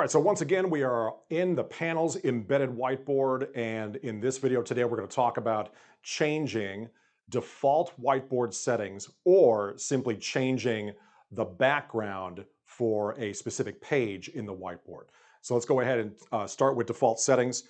right, so once again, we are in the panels embedded whiteboard, and in this video today, we're going to talk about changing default whiteboard settings or simply changing the background for a specific page in the whiteboard. So let's go ahead and start with default settings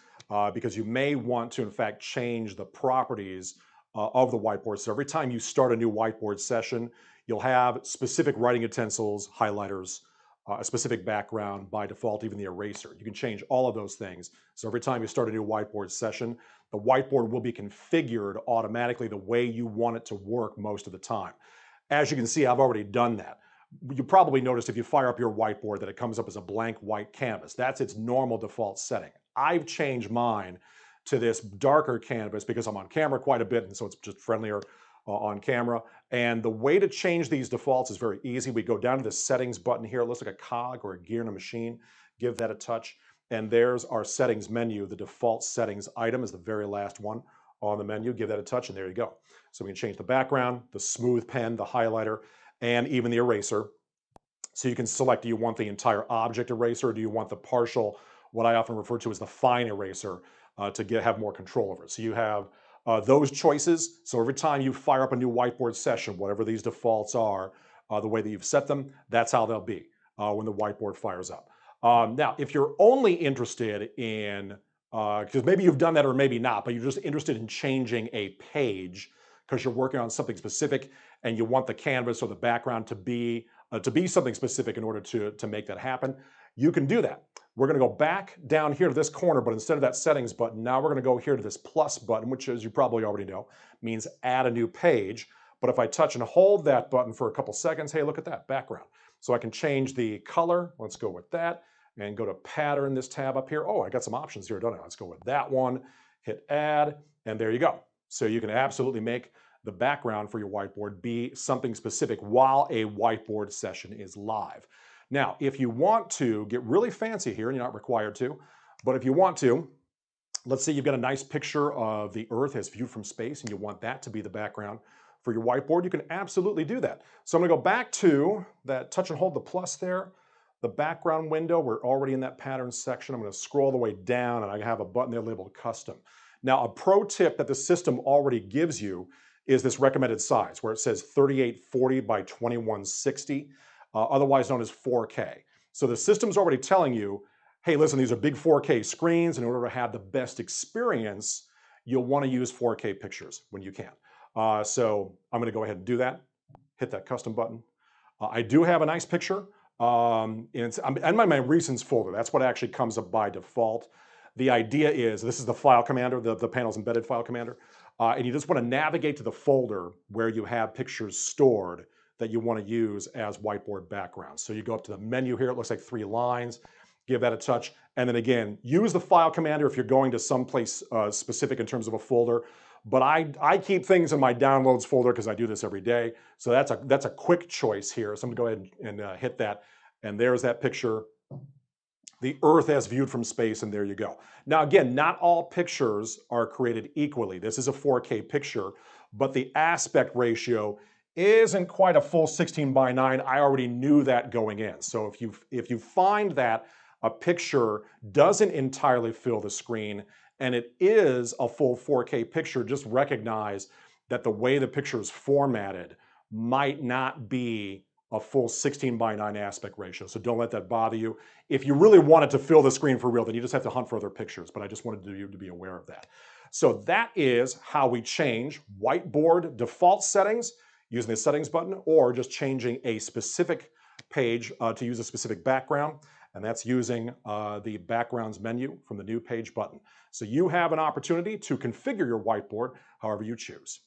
because you may want to, in fact, change the properties of the whiteboard. So every time you start a new whiteboard session, you'll have specific writing utensils, highlighters, a specific background by default, even the eraser. You can change all of those things. So every time you start a new whiteboard session, the whiteboard will be configured automatically the way you want it to work most of the time. As you can see, I've already done that. You probably noticed if you fire up your whiteboard that it comes up as a blank white canvas. That's its normal default setting. I've changed mine to this darker canvas because I'm on camera quite a bit, and so it's just friendlier on camera. And the way to change these defaults is very easy. We go down to the settings button here. It looks like a cog or a gear in a machine. Give that a touch. And there's our settings menu. The default settings item is the very last one on the menu. Give that a touch and there you go. So we can change the background, the smooth pen, the highlighter, and even the eraser. So you can select, do you want the entire object eraser or do you want the partial, what I often refer to as the fine eraser to have more control over it. So you have those choices. So every time you fire up a new whiteboard session, whatever these defaults are, the way that you've set them, that's how they'll be when the whiteboard fires up. Now, if you're only interested in, because maybe you've done that or maybe not, but you're just interested in changing a page because you're working on something specific and you want the canvas or the background to be something specific in order to make that happen, you can do that. We're going to go back down here to this corner, but instead of that settings button, now we're going to go here to this plus button, which, as you probably already know, means add a new page. But if I touch and hold that button for a couple seconds, hey, look at that background. So I can change the color. Let's go with that and go to pattern, this tab up here. Oh, I got some options here, don't I? Let's go with that one, hit add, and there you go. So you can absolutely make the background for your whiteboard be something specific while a whiteboard session is live. Now, if you want to get really fancy here, and you're not required to, but if you want to, let's say you've got a nice picture of the Earth as viewed from space and you want that to be the background for your whiteboard, you can absolutely do that. So I'm gonna go back to that touch and hold the plus there, the background window. We're already in that pattern section. I'm gonna scroll the way down and I have a button there labeled custom. Now, a pro tip that the system already gives you is this recommended size where it says 3840 by 2160. Otherwise known as 4K. So the system's already telling you, hey, listen, these are big 4K screens. In order to have the best experience, you'll want to use 4K pictures when you can. So I'm going to go ahead and do that. Hit that custom button. I do have a nice picture. I'm in my recents folder. That's what actually comes up by default. The idea is, this is the file commander, the panel's embedded file commander. And you just want to navigate to the folder where you have pictures stored that you want to use as whiteboard backgrounds. So you go up to the menu here, it looks like 3 lines, give that a touch, and then again, use the file commander if you're going to someplace specific in terms of a folder. But I keep things in my downloads folder because I do this every day. So that's a quick choice here. So I'm gonna go ahead and hit that, and there's that picture, the Earth as viewed from space, and there you go. Now again, not all pictures are created equally. This is a 4K picture, but the aspect ratio isn't quite a full 16 by 9. I already knew that going in. So if you find that a picture doesn't entirely fill the screen and it is a full 4K picture, just recognize that the way the picture is formatted might not be a full 16 by 9 aspect ratio. So don't let that bother you. If you really wanted to fill the screen for real, then you just have to hunt for other pictures, but I just wanted you to be aware of that. So that is how we change whiteboard default settings using the settings button, or just changing a specific page to use a specific background, and that's using the backgrounds menu from the new page button. So you have an opportunity to configure your whiteboard however you choose.